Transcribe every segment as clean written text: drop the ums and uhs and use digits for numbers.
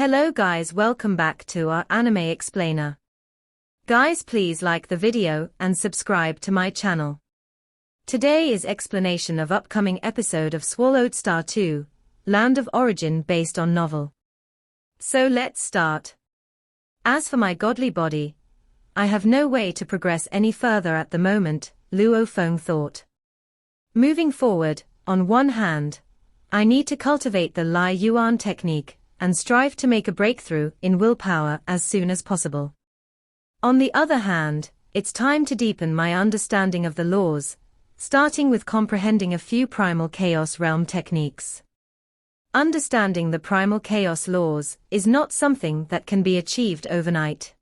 Hello guys, welcome back to our anime explainer. Guys, please like the video and subscribe to my channel. Today is explanation of upcoming episode of Swallowed Star 2, Land of Origin based on novel. So let's start. As for my godly body, I have no way to progress any further at the moment, Luo Feng thought. Moving forward, on one hand, I need to cultivate the Lai Yuan technique and strive to make a breakthrough in willpower as soon as possible. On the other hand, it's time to deepen my understanding of the laws, starting with comprehending a few primal chaos realm techniques. Understanding the primal chaos laws is not something that can be achieved overnight.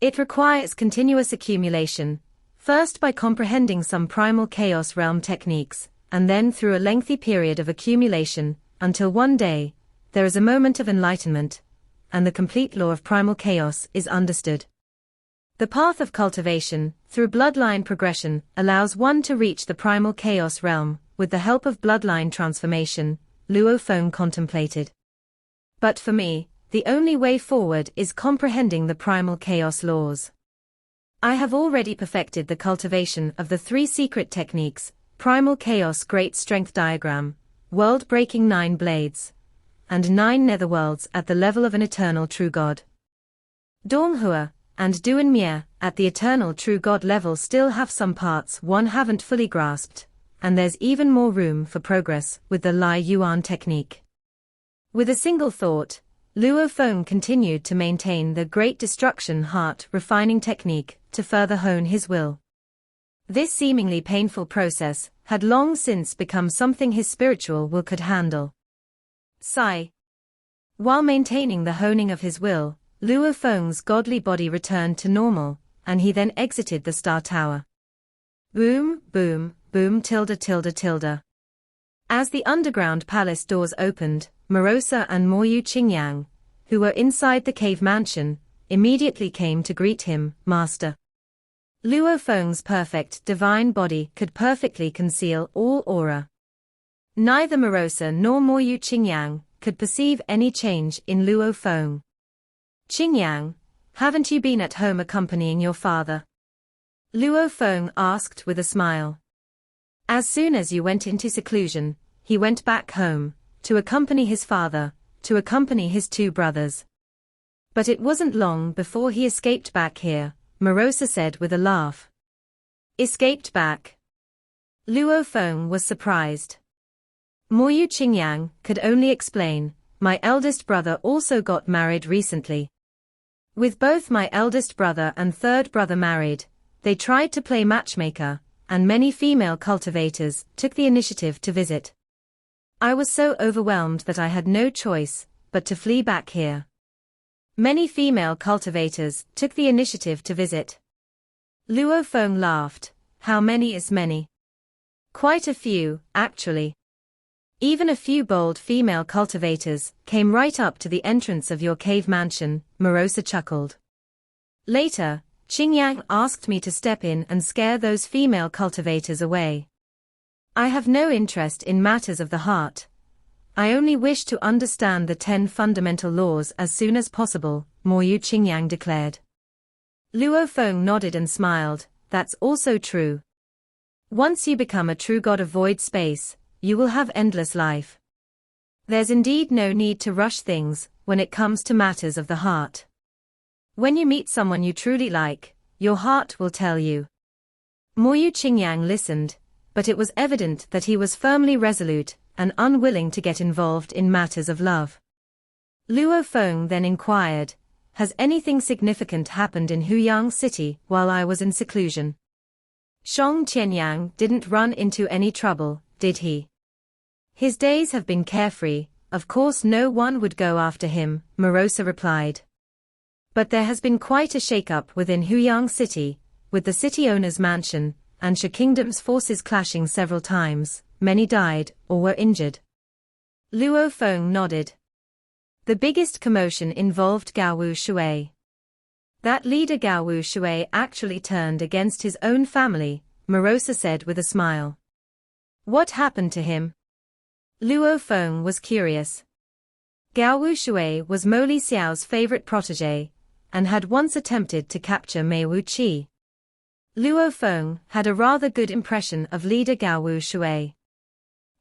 It requires continuous accumulation, first by comprehending some primal chaos realm techniques, and then through a lengthy period of accumulation, until one day, there is a moment of enlightenment, and the complete law of primal chaos is understood. The path of cultivation, through bloodline progression, allows one to reach the primal chaos realm, with the help of bloodline transformation, Luo Feng contemplated. But for me, the only way forward is comprehending the primal chaos laws. I have already perfected the cultivation of the 3 secret techniques, primal chaos great strength diagram, world-breaking 9 blades, and 9 netherworlds at the level of an eternal true god. Donghua and Duanmie at the eternal true god level still have some parts one haven't fully grasped, and there's even more room for progress with the Lai Yuan technique. With a single thought, Luo Feng continued to maintain the Great Destruction Heart refining technique to further hone his will. This seemingly painful process had long since become something his spiritual will could handle. Sigh. While maintaining the honing of his will, Luo Feng's godly body returned to normal, and he then exited the Star Tower. Boom, boom, boom tilde tilde tilde. As the underground palace doors opened, Morosa and Moyu Qingyang, who were inside the cave mansion, immediately came to greet him, Master. Luo Feng's perfect divine body could perfectly conceal all aura. Neither Morosa nor Moyu Qingyang could perceive any change in Luo Feng. Qingyang, haven't you been at home accompanying your father? Luo Feng asked with a smile. As soon as you went into seclusion, he went back home, to accompany his father, to accompany his 2 brothers. But it wasn't long before he escaped back here, Morosa said with a laugh. Escaped back? Luo Feng was surprised. Moyu Qingyang could only explain, my eldest brother also got married recently. With both my eldest brother and 3rd brother married, they tried to play matchmaker, and many female cultivators took the initiative to visit. I was so overwhelmed that I had no choice but to flee back here. Many female cultivators took the initiative to visit. Luo Feng laughed. How many is many? Quite a few, actually. Even a few bold female cultivators came right up to the entrance of your cave mansion, Morosa chuckled. Later, Qingyang asked me to step in and scare those female cultivators away. I have no interest in matters of the heart. I only wish to understand the 10 fundamental laws as soon as possible, Moyu Qingyang declared. Luo Feng nodded and smiled, that's also true. Once you become a true god of void space, you will have endless life. There's indeed no need to rush things when it comes to matters of the heart. When you meet someone you truly like, your heart will tell you. Moyu Qingyang listened, but it was evident that he was firmly resolute and unwilling to get involved in matters of love. Luo Feng then inquired, has anything significant happened in Huyang City while I was in seclusion? Shong Qianyang didn't run into any trouble, did he? His days have been carefree, of course no one would go after him, Morosa replied. But there has been quite a shake-up within Huyang City, with the city owner's mansion and Sha Kingdom's forces clashing several times, many died or were injured. Luo Feng nodded. The biggest commotion involved Gao Wu Shui. That leader Gao Wu Shui actually turned against his own family, Morosa said with a smile. What happened to him? Luo Feng was curious. Gao Wu Shui was Mo Li Xiao's favorite protege, and had once attempted to capture Mei Wu Qi. Luo Feng had a rather good impression of leader Gao Wu Shui.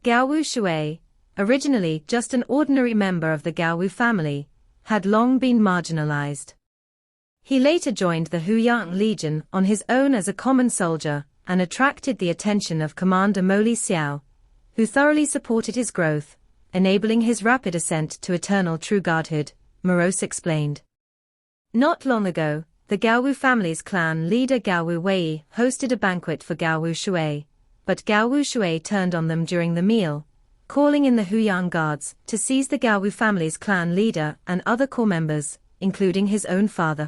Gao Wu Shui, originally just an ordinary member of the Gao Wu family, had long been marginalized. He later joined the Huyang Legion on his own as a common soldier, and attracted the attention of Commander Mo Li Xiao, who thoroughly supported his growth, enabling his rapid ascent to eternal true godhood, Morose explained. Not long ago, the Gao Wu family's clan leader Gao Wu Wei hosted a banquet for Gao Wu Shui, but Gao Wu Shui turned on them during the meal, calling in the Huyang guards to seize the Gao Wu family's clan leader and other core members, including his own father.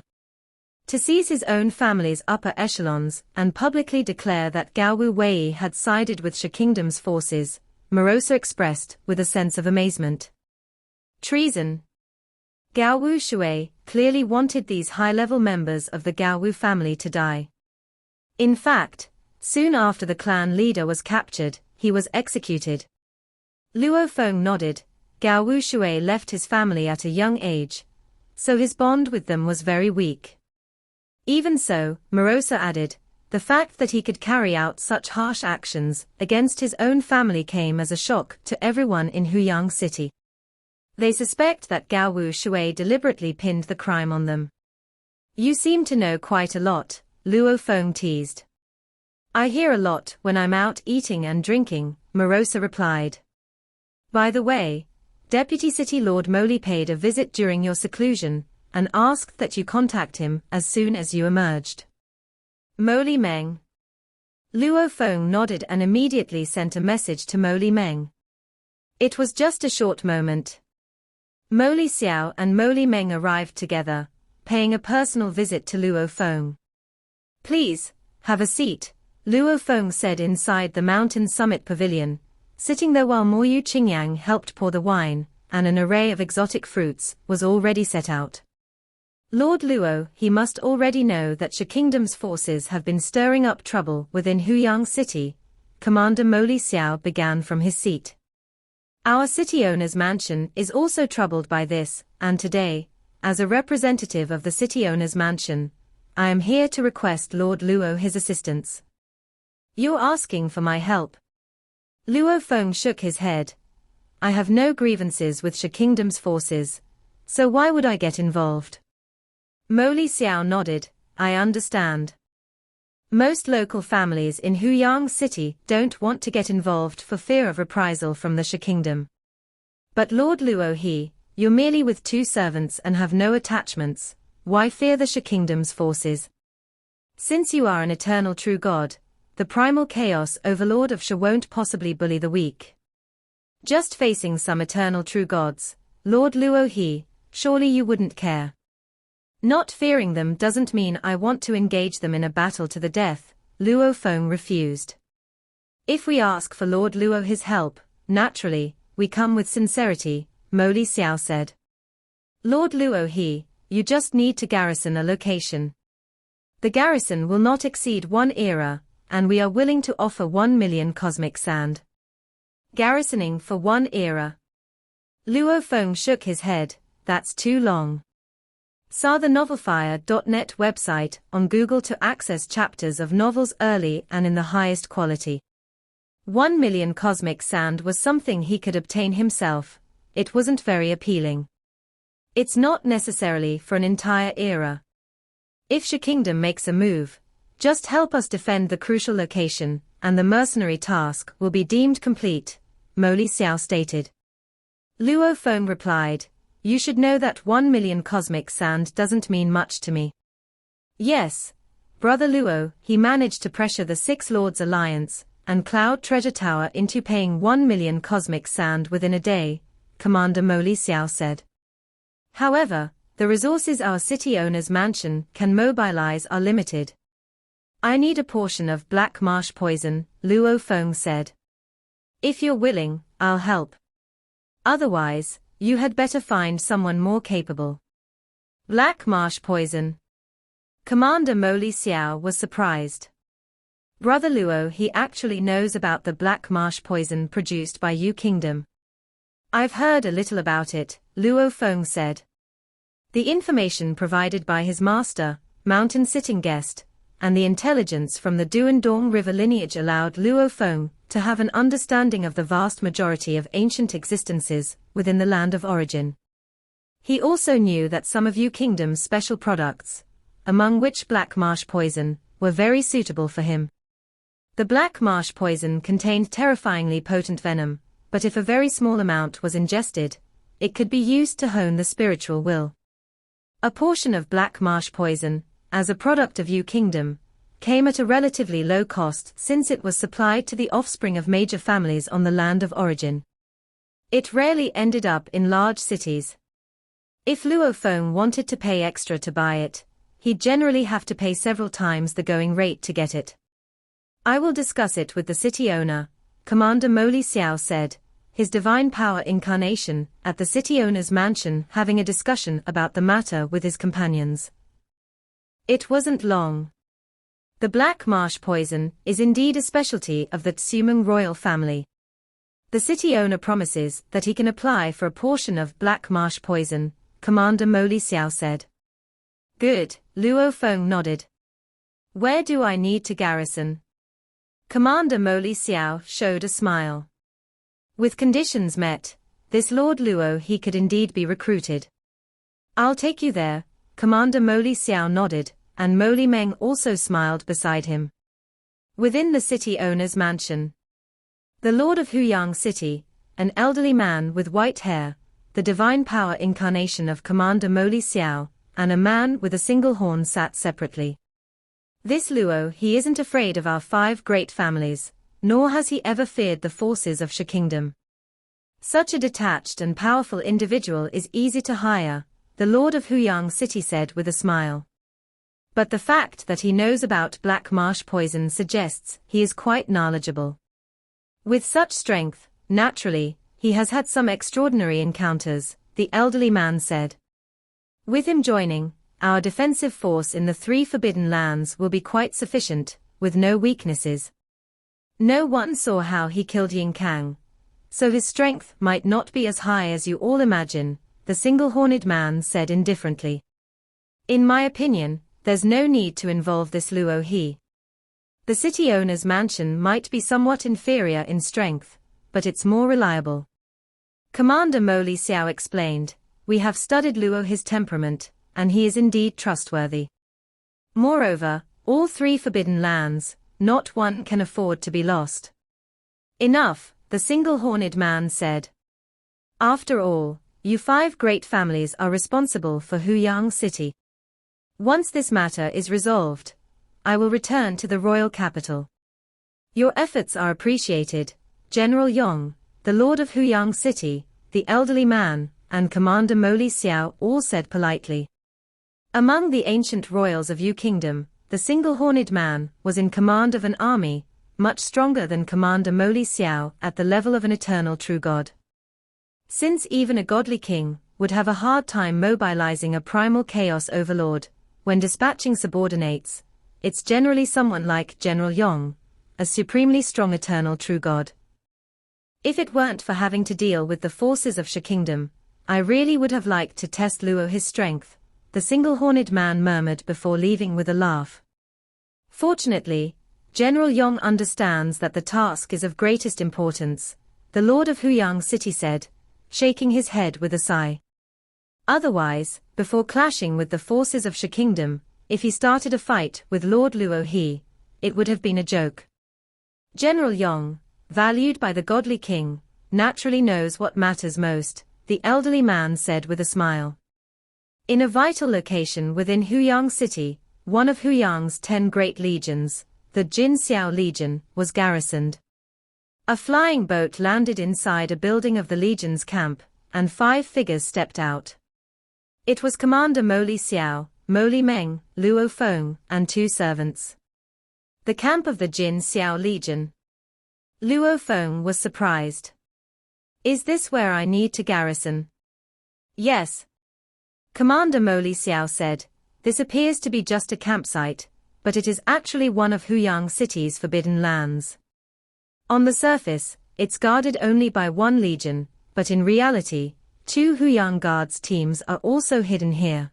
To seize his own family's upper echelons and publicly declare that Gao Wu Wei had sided with Shi Kingdom's forces, Morosa expressed with a sense of amazement. Treason. Gao Wu Shui clearly wanted these high-level members of the Gao Wu family to die. In fact, soon after the clan leader was captured, he was executed. Luo Feng nodded. Gao Wu Shui left his family at a young age, so his bond with them was very weak. Even so, Morosa added, the fact that he could carry out such harsh actions against his own family came as a shock to everyone in Huyang City. They suspect that Gao Wu Shui deliberately pinned the crime on them. You seem to know quite a lot, Luo Feng teased. I hear a lot when I'm out eating and drinking, Morosa replied. By the way, Deputy City Lord Moli paid a visit during your seclusion, and asked that you contact him as soon as you emerged. Moli Meng. Luo Feng nodded and immediately sent a message to Moli Meng. It was just a short moment. Moli Xiao and Moli Meng arrived together, paying a personal visit to Luo Feng. Please, have a seat, Luo Feng said inside the mountain summit pavilion, sitting there while Mo Yu Qingyang helped pour the wine, and an array of exotic fruits was already set out. Lord Luo, he must already know that Shi Kingdom's forces have been stirring up trouble within Huyang City. Commander Mo Li Xiao began from his seat. Our city owner's mansion is also troubled by this, and today, as a representative of the city owner's mansion, I am here to request Lord Luo his assistance. You're asking for my help? Luo Feng shook his head. I have no grievances with Shi Kingdom's forces, so why would I get involved? Mo Li Xiao nodded. I understand. Most local families in Huyang City don't want to get involved for fear of reprisal from the Shi Kingdom. But Lord Luo you're merely with 2 servants and have no attachments, why fear the Shi Kingdom's forces? Since you are an eternal true god, the primal chaos overlord of Shi won't possibly bully the weak. Just facing some eternal true gods, Lord Luo surely you wouldn't care. Not fearing them doesn't mean I want to engage them in a battle to the death, Luo Feng refused. If we ask for Lord Luo his help, naturally, we come with sincerity, Mo Li Xiao said. Lord Luo you just need to garrison a location. The garrison will not exceed 1 era, and we are willing to offer 1 million cosmic sand. Garrisoning for 1 era. Luo Feng shook his head, that's too long. Saw the novelfire.net website on Google to access chapters of novels early and in the highest quality. 1 million cosmic sand was something he could obtain himself. It wasn't very appealing. It's not necessarily for an entire era. If Shi Kingdom makes a move, just help us defend the crucial location, and the mercenary task will be deemed complete, Mo Li Xiao stated. Luo Feng replied, you should know that 1 million cosmic sand doesn't mean much to me. Yes, Brother Luo, he managed to pressure the 6 Lords Alliance and Cloud Treasure Tower into paying 1 million cosmic sand within a day, Commander Mo Li Xiao said. However, the resources our city owner's mansion can mobilize are limited. I need a portion of black marsh poison, Luo Feng said. If you're willing, I'll help. Otherwise, you had better find someone more capable. Black marsh poison. Commander Mo Li Xiao was surprised. Brother Luo he actually knows about the black marsh poison produced by Yu Kingdom. I've heard a little about it, Luo Feng said. The information provided by his master, mountain-sitting guest, and the intelligence from the Duandong River lineage allowed Luo Feng to have an understanding of the vast majority of ancient existences within the land of origin. He also knew that some of Yu Kingdom's special products, among which black marsh poison, were very suitable for him. The black marsh poison contained terrifyingly potent venom, but if a very small amount was ingested, it could be used to hone the spiritual will. A portion of black marsh poison, as a product of Yu Kingdom, came at a relatively low cost since it was supplied to the offspring of major families on the land of origin. It rarely ended up in large cities. If Luo Feng wanted to pay extra to buy it, he'd generally have to pay several times the going rate to get it. I will discuss it with the city owner, Commander Moli Xiao said, his divine power incarnation at the city owner's mansion having a discussion about the matter with his companions. It wasn't long. The black marsh poison is indeed a specialty of the Tsumeng royal family. The city owner promises that he can apply for a portion of black marsh poison, Commander Moli Xiao said. Good, Luo Feng nodded. Where do I need to garrison? Commander Moli Xiao showed a smile. With conditions met, this Lord Luo he could indeed be recruited. I'll take you there, Commander Moli Xiao nodded, and Moli Meng also smiled beside him. Within the city owner's mansion, the Lord of Huyang City, an elderly man with white hair, the divine power incarnation of Commander Moli Xiao, and a man with a single horn sat separately. This Luo he isn't afraid of our 5 great families, nor has he ever feared the forces of Shi Kingdom. Such a detached and powerful individual is easy to hire, the Lord of Huyang City said with a smile. But the fact that he knows about black marsh poison suggests he is quite knowledgeable. With such strength, naturally, he has had some extraordinary encounters, the elderly man said. With him joining, our defensive force in the 3 forbidden lands will be quite sufficient, with no weaknesses. No one saw how he killed Yin Kang, so his strength might not be as high as you all imagine, the single-horned man said indifferently. In my opinion, there's no need to involve this Luo he. The city owner's mansion might be somewhat inferior in strength, but it's more reliable. Commander Moli Xiao explained, we have studied Luo his temperament, and he is indeed trustworthy. Moreover, all 3 forbidden lands, not one can afford to be lost. Enough, the single-horned man said. After all, you 5 great families are responsible for Huyang City. Once this matter is resolved, I will return to the royal capital. Your efforts are appreciated, General Yong, the Lord of Huyang City, the elderly man, and Commander Moli Xiao all said politely. Among the ancient royals of Yu Kingdom, the single-horned man was in command of an army, much stronger than Commander Moli Xiao at the level of an eternal true god. Since even a godly king would have a hard time mobilizing a primal chaos overlord, when dispatching subordinates, it's generally someone like General Yong, a supremely strong eternal true god. If it weren't for having to deal with the forces of Shi Kingdom, I really would have liked to test Luo his strength, the single-horned man murmured before leaving with a laugh. Fortunately, General Yong understands that the task is of greatest importance, the Lord of Huyang City said, shaking his head with a sigh. Otherwise, before clashing with the forces of Shi Kingdom, if he started a fight with Lord Luo he, it would have been a joke. General Yong, valued by the godly king, naturally knows what matters most, the elderly man said with a smile. In a vital location within Huyang City, one of Huyang's 10 great legions, the Jin Xiao Legion, was garrisoned. A flying boat landed inside a building of the legion's camp, and 5 figures stepped out. It was Commander Moli Xiao, Moli Meng, Luo Feng, and 2 servants. The camp of the Jin Xiao Legion. Luo Feng was surprised. Is this where I need to garrison? Yes. Commander Moli Xiao said, this appears to be just a campsite, but it is actually one of Huyang City's forbidden lands. On the surface, it's guarded only by 1 legion, but in reality, 2 Huyang Guards teams are also hidden here.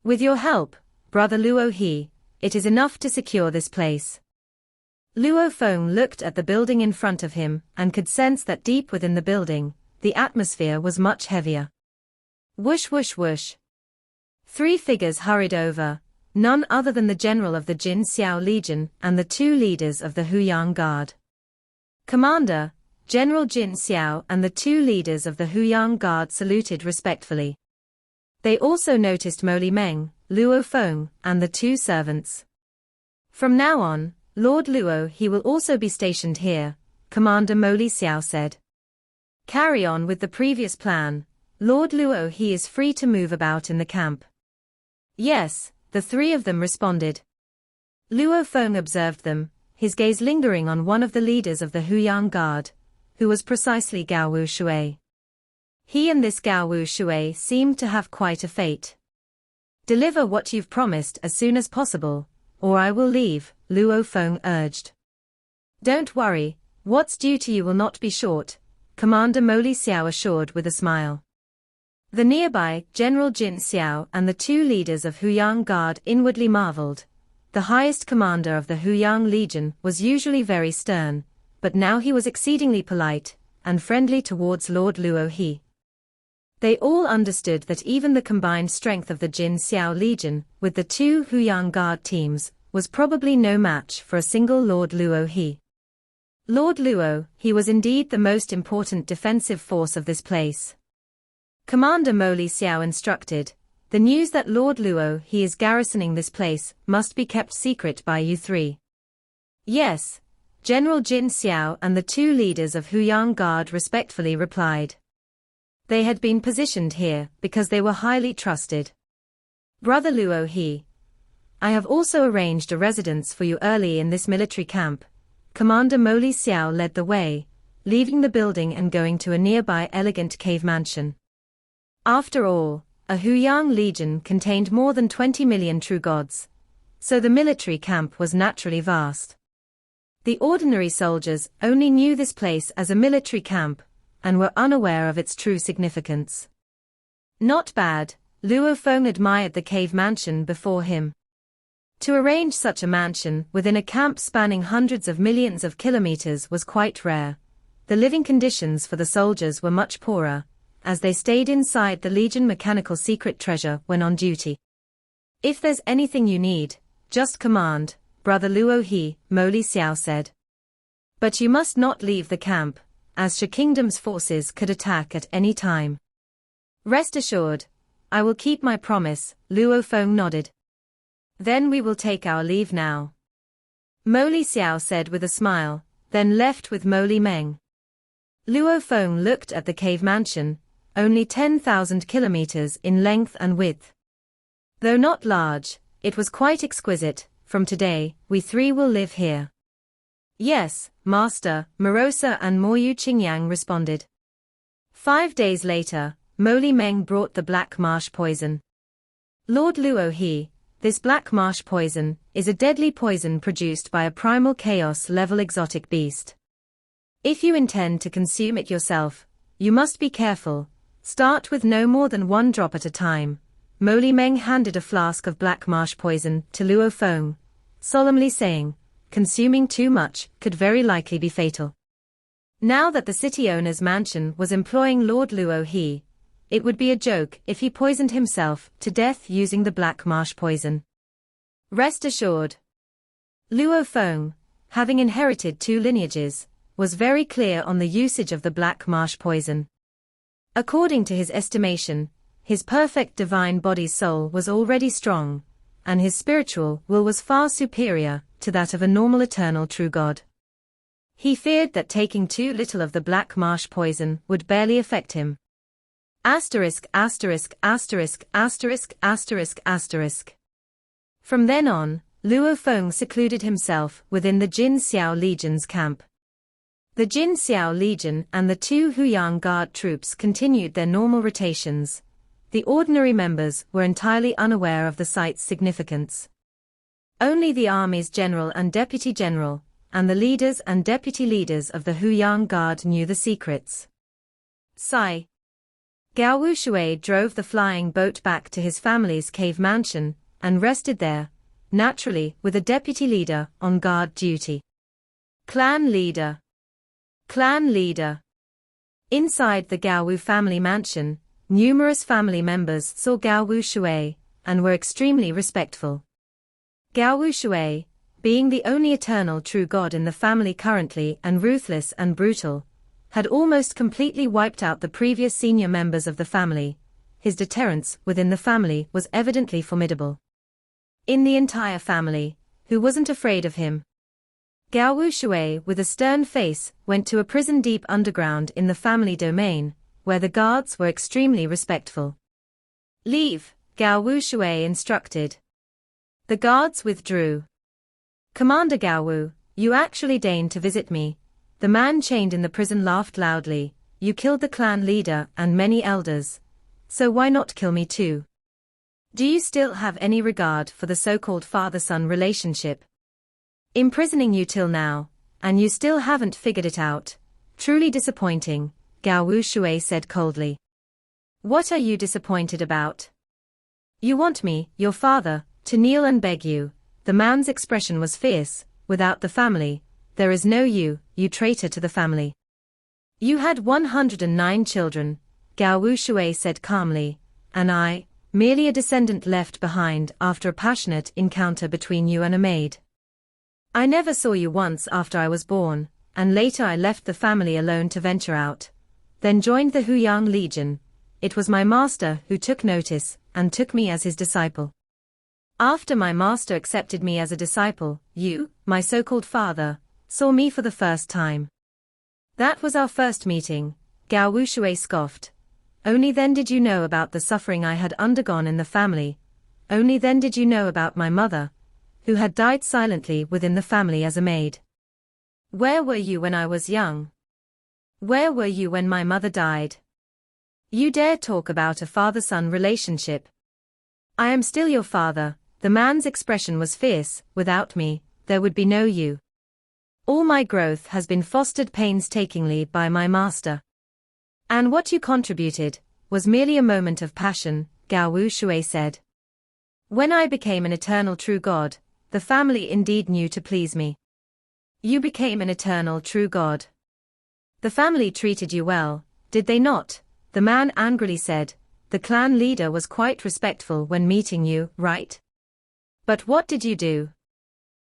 With your help, Brother Luo He, it is enough to secure this place. Luo Feng looked at the building in front of him and could sense that deep within the building, the atmosphere was much heavier. Whoosh whoosh whoosh. 3 figures hurried over, none other than the general of the Jin Xiao Legion and the 2 leaders of the Huyang Guard. Commander, General Jin Xiao and the 2 leaders of the Huyang Guard saluted respectfully. They also noticed Mo Li Meng, Luo Feng, and the 2 servants. From now on, Lord Luo He will also be stationed here, Commander Mo Li Xiao said. Carry on with the previous plan, Lord Luo He is free to move about in the camp. Yes, the 3 of them responded. Luo Feng observed them, his gaze lingering on one of the leaders of the Huyang Guard, who was precisely Gao Wu Shui. He and this Gao Wu Shui seemed to have quite a fate. Deliver what you've promised as soon as possible, or I will leave, Luo Feng urged. Don't worry, what's due to you will not be short, Commander Mo Li Xiao assured with a smile. The nearby General Jin Xiao and the 2 leaders of Huyang Guard inwardly marveled. The highest commander of the Huyang Legion was usually very stern, but now he was exceedingly polite and friendly towards Lord Luo He. They all understood that even the combined strength of the Jin Xiao Legion with the 2 Huyang Guard teams was probably no match for a single Lord Luo He. Lord Luo He was indeed the most important defensive force of this place. Commander Mo Li Xiao instructed, the news that Lord Luo He is garrisoning this place must be kept secret by you 3. Yes, General Jin Xiao and the 2 leaders of Huyang Guard respectfully replied. They had been positioned here because they were highly trusted. Brother Luo He, I have also arranged a residence for you early in this military camp. Commander Mo Li Xiao led the way, leaving the building and going to a nearby elegant cave mansion. After all, a Huyang Legion contained more than 20 million true gods, so the military camp was naturally vast. The ordinary soldiers only knew this place as a military camp, and were unaware of its true significance. Not bad, Luo Feng admired the cave mansion before him. To arrange such a mansion within a camp spanning hundreds of millions of kilometers was quite rare. The living conditions for the soldiers were much poorer, as they stayed inside the Legion mechanical secret treasure when on duty. If there's anything you need, just command, Brother Luo He, Mo Li Xiao said. But you must not leave the camp, as Sha Kingdom's forces could attack at any time. Rest assured, I will keep my promise, Luo Feng nodded. Then we will take our leave now. Mo Li Xiao said with a smile, then left with Mo Li Meng. Luo Feng looked at the cave mansion, only 10,000 kilometers in length and width. Though not large, it was quite exquisite. From today, we 3 will live here. Yes, Master, Morosa and Moyu Qingyang responded. 5 days later, Mo Li Meng brought the black marsh poison. Lord Luo He, this black marsh poison is a deadly poison produced by a primal chaos-level exotic beast. If you intend to consume it yourself, you must be careful. Start with no more than 1 drop at a time. Mo Li Meng handed a flask of black marsh poison to Luo Feng, solemnly saying, consuming too much could very likely be fatal. Now that the city owner's mansion was employing Lord Luo He, it would be a joke if he poisoned himself to death using the black marsh poison. Rest assured, Luo Feng, having inherited 2 lineages, was very clear on the usage of the black marsh poison. According to his estimation, his perfect divine body's soul was already strong, and his spiritual will was far superior to that of a normal eternal true god. He feared that taking too little of the black marsh poison would barely affect him. Asterisk asterisk asterisk asterisk asterisk asterisk. From then on, Luo Feng secluded himself within the Jin Xiao Legion's camp. The Jin Xiao Legion and the 2 Huyang Guard troops continued their normal rotations. The ordinary members were entirely unaware of the site's significance. Only the army's general and deputy general, and the leaders and deputy leaders of the Huyang Guard knew the secrets. Sigh. Gao Wushui drove the flying boat back to his family's cave mansion, and rested there, naturally with a deputy leader on guard duty. Clan leader. Clan leader. Inside the Gao Wu family mansion, numerous family members saw Gao Wushui, and were extremely respectful. Gao Wushui, being the only eternal true god in the family currently and ruthless and brutal, had almost completely wiped out the previous senior members of the family. His deterrence within the family was evidently formidable. In the entire family, who wasn't afraid of him? Gao Wushui, with a stern face, went to a prison deep underground in the family domain, where the guards were extremely respectful. Leave, Gao Wushui instructed. The guards withdrew. Commander Gao Wu, you actually deigned to visit me. The man chained in the prison laughed loudly. You killed the clan leader and many elders. So why not kill me too? Do you still have any regard for the so-called father-son relationship? Imprisoning you till now, and you still haven't figured it out. Truly disappointing, Gao Wushui said coldly. What are you disappointed about? You want me, your father, to kneel and beg you. The man's expression was fierce. Without the family, there is no you, you traitor to the family. You had 109 children, Gao Wushui said calmly, and I, merely a descendant left behind after a passionate encounter between you and a maid. I never saw you once after I was born, and later I left the family alone to venture out. Then joined the Huyang Legion. It was my master who took notice, and took me as his disciple. After my master accepted me as a disciple, you, my so-called father, saw me for the first time. That was our first meeting, Gao Wushui scoffed. Only then did you know about the suffering I had undergone in the family. Only then did you know about my mother, who had died silently within the family as a maid. Where were you when I was young? Where were you when my mother died? You dare talk about a father-son relationship? I am still your father. The man's expression was fierce. Without me, there would be no you. All my growth has been fostered painstakingly by my master. And what you contributed was merely a moment of passion, Gao Wushui said. When I became an eternal true god, the family indeed knew to please me. You became an eternal true god. The family treated you well, did they not? The man angrily said. The clan leader was quite respectful when meeting you, right? But what did you do?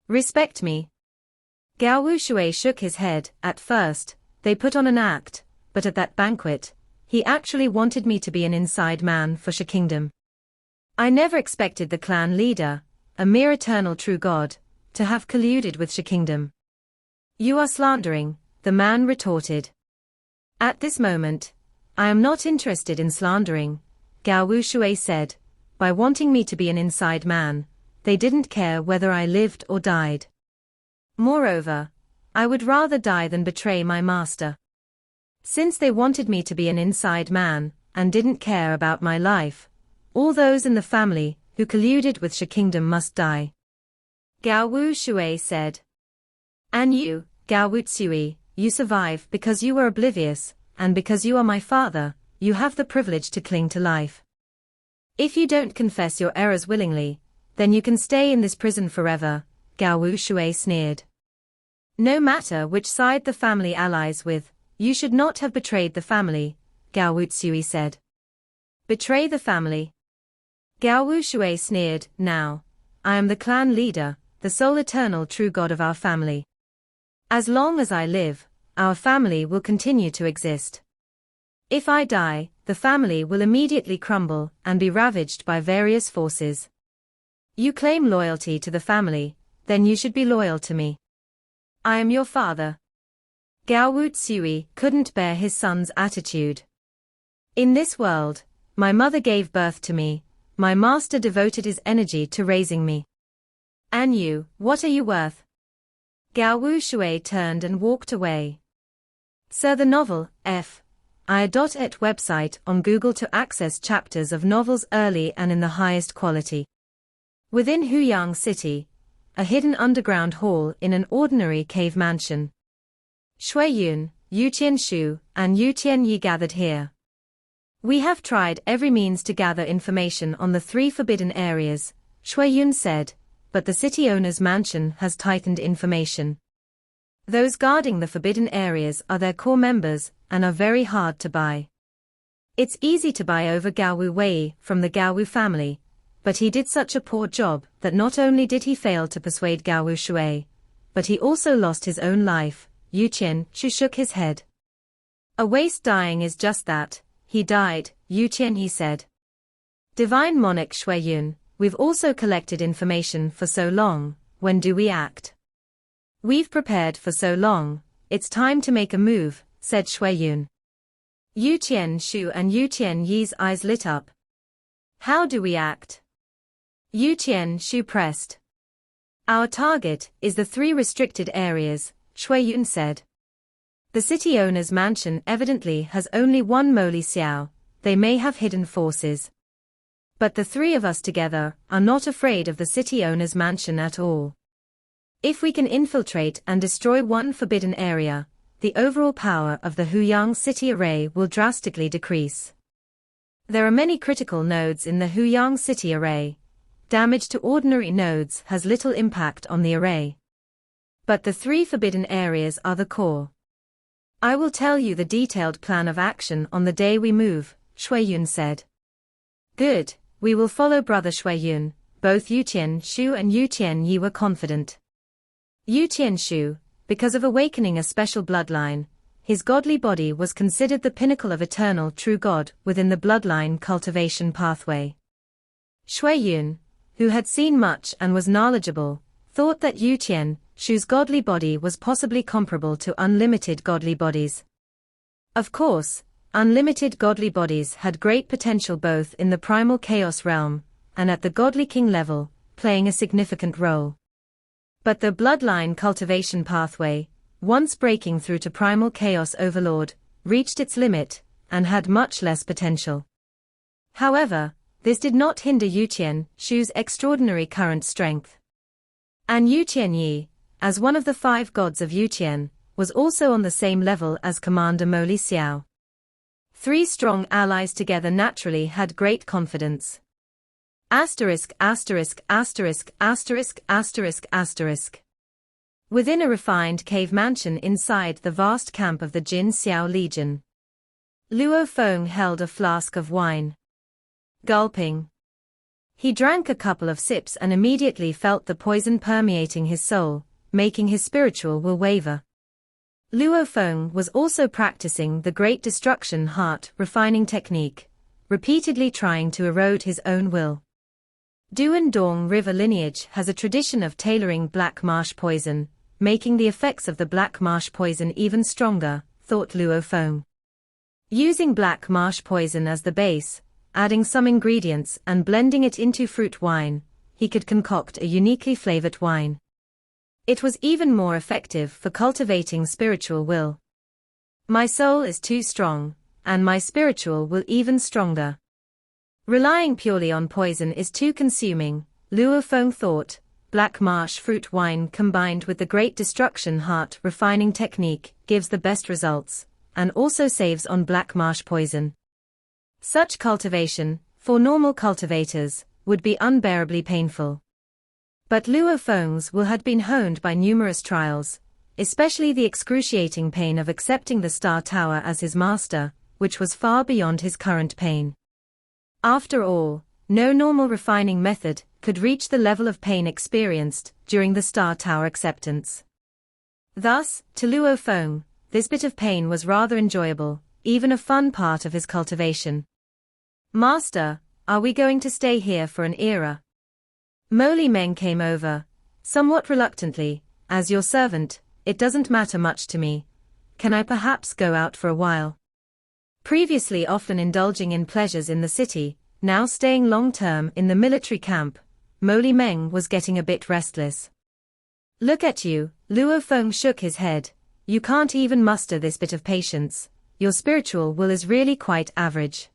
Respect me? Gao Wushui shook his head. At first, they put on an act, but at that banquet, he actually wanted me to be an inside man for Shi Kingdom. I never expected the clan leader, a mere eternal true god, to have colluded with Shi Kingdom. You are slandering, the man retorted. At this moment, I am not interested in slandering, Gao Wushui said. By wanting me to be an inside man, they didn't care whether I lived or died. Moreover, I would rather die than betray my master. Since they wanted me to be an inside man, and didn't care about my life, all those in the family who colluded with Shi Kingdom must die. Gao Wushui said. And you, Gao Wutsui, you survive because you were oblivious, and because you are my father, you have the privilege to cling to life. If you don't confess your errors willingly, then you can stay in this prison forever, Gao Wushui sneered. No matter which side the family allies with, you should not have betrayed the family, Gao Wutsui said. Betray the family? Gao Wushui sneered. Now, I am the clan leader, the sole eternal true god of our family. As long as I live, our family will continue to exist. If I die, the family will immediately crumble and be ravaged by various forces. You claim loyalty to the family, then you should be loyal to me. I am your father. Gao Wutsui couldn't bear his son's attitude. In this world, my mother gave birth to me, my master devoted his energy to raising me. And you, what are you worth? Gao Wushui turned and walked away. Sir, the novel, F.I.et website on Google to access chapters of novels early and in the highest quality. Within Huyang City, a hidden underground hall in an ordinary cave mansion. Shui Yun, Yu Qianshu, and Yu Qianyi gathered here. We have tried every means to gather information on the 3 forbidden areas, Shuiyun said, but the city owner's mansion has tightened information. Those guarding the forbidden areas are their core members and are very hard to buy. It's easy to buy over Gao Wu Wei from the Gao Wu family, but he did such a poor job that not only did he fail to persuade Gao Wu Shui, but he also lost his own life. Yu Qianshu shook his head. A waste dying is just that, he died, Yu Qianyi said. Divine Monarch Shuiyun, we've also collected information for so long, when do we act? We've prepared for so long, it's time to make a move, said Shuiyun. Yu Qianshu and Yu Qianyi's eyes lit up. How do we act? Yu Qianshu pressed. Our target is the 3 restricted areas, Shuiyun said. The city owner's mansion evidently has only 1 Moli Xiao, they may have hidden forces. But the 3 of us together are not afraid of the city owner's mansion at all. If we can infiltrate and destroy 1 forbidden area, the overall power of the Huyang city array will drastically decrease. There are many critical nodes in the Huyang city array. Damage to ordinary nodes has little impact on the array. But the 3 forbidden areas are the core. I will tell you the detailed plan of action on the day we move, Shuiyun said. Good, we will follow Brother Shuiyun. Both Yu Qianshu and Yu Qianyi were confident. Yu Qianshu, because of awakening a special bloodline, his godly body was considered the pinnacle of eternal true God within the bloodline cultivation pathway. Shuiyun, who had seen much and was knowledgeable, thought that Yu Qianshu's godly body was possibly comparable to unlimited godly bodies. Of course, unlimited godly bodies had great potential both in the primal chaos realm and at the godly king level, playing a significant role. But the bloodline cultivation pathway, once breaking through to primal chaos overlord, reached its limit and had much less potential. However, this did not hinder Yu Qianshu's extraordinary current strength. And Yu Qianyi, as one of the 5 gods of Yu Qian, was also on the same level as Commander Moli Xiao. 3 strong allies together naturally had great confidence. Asterisk asterisk asterisk asterisk asterisk asterisk. Within a refined cave mansion inside the vast camp of the Jin Xiao Legion. Luo Feng held a flask of wine. Gulping. He drank a couple of sips and immediately felt the poison permeating his soul, making his spiritual will waver. Luo Feng was also practicing the Great Destruction Heart refining technique, repeatedly trying to erode his own will. Duan Dong River lineage has a tradition of tailoring black marsh poison, making the effects of the black marsh poison even stronger, thought Luo Feng. Using black marsh poison as the base, adding some ingredients and blending it into fruit wine, he could concoct a uniquely flavored wine. It was even more effective for cultivating spiritual will. My soul is too strong, and my spiritual will even stronger. Relying purely on poison is too consuming, Luo Feng thought. Black marsh fruit wine combined with the Great Destruction Heart refining technique gives the best results, and also saves on black marsh poison. Such cultivation, for normal cultivators, would be unbearably painful. But Luo Feng's will had been honed by numerous trials, especially the excruciating pain of accepting the Star Tower as his master, which was far beyond his current pain. After all, no normal refining method could reach the level of pain experienced during the Star Tower acceptance. Thus, to Luo Feng, this bit of pain was rather enjoyable, even a fun part of his cultivation. Master, are we going to stay here for an era? Moli Meng came over, somewhat reluctantly. As your servant, it doesn't matter much to me. Can I perhaps go out for a while? Previously often indulging in pleasures in the city, now staying long-term in the military camp, Moli Meng was getting a bit restless. Look at you, Luo Feng shook his head. You can't even muster this bit of patience. Your spiritual will is really quite average.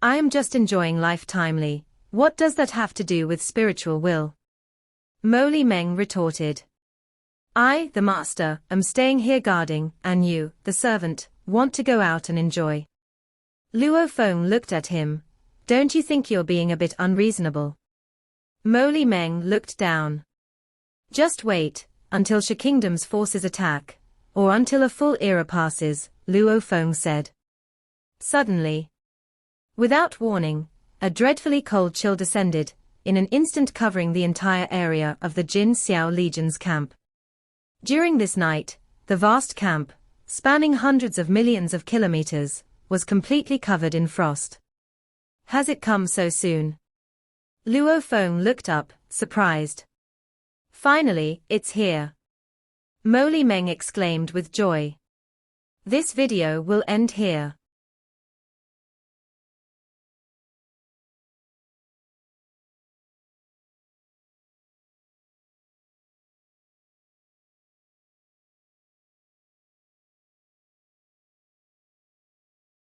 I am just enjoying life timely. What does that have to do with spiritual will? Moli Meng retorted. I, the master, am staying here guarding, and you, the servant, want to go out and enjoy. Luo Feng looked at him. Don't you think you're being a bit unreasonable? Mo Li Meng looked down. Just wait, until Shi Kingdom's forces attack, or until a full era passes, Luo Feng said. Suddenly, without warning, a dreadfully cold chill descended, in an instant covering the entire area of the Jin Xiao Legion's camp. During this night, the vast camp, spanning hundreds of millions of kilometers, was completely covered in frost. Has it come so soon? Luo Feng looked up, surprised. Finally, it's here. Mo Li Meng exclaimed with joy. This video will end here.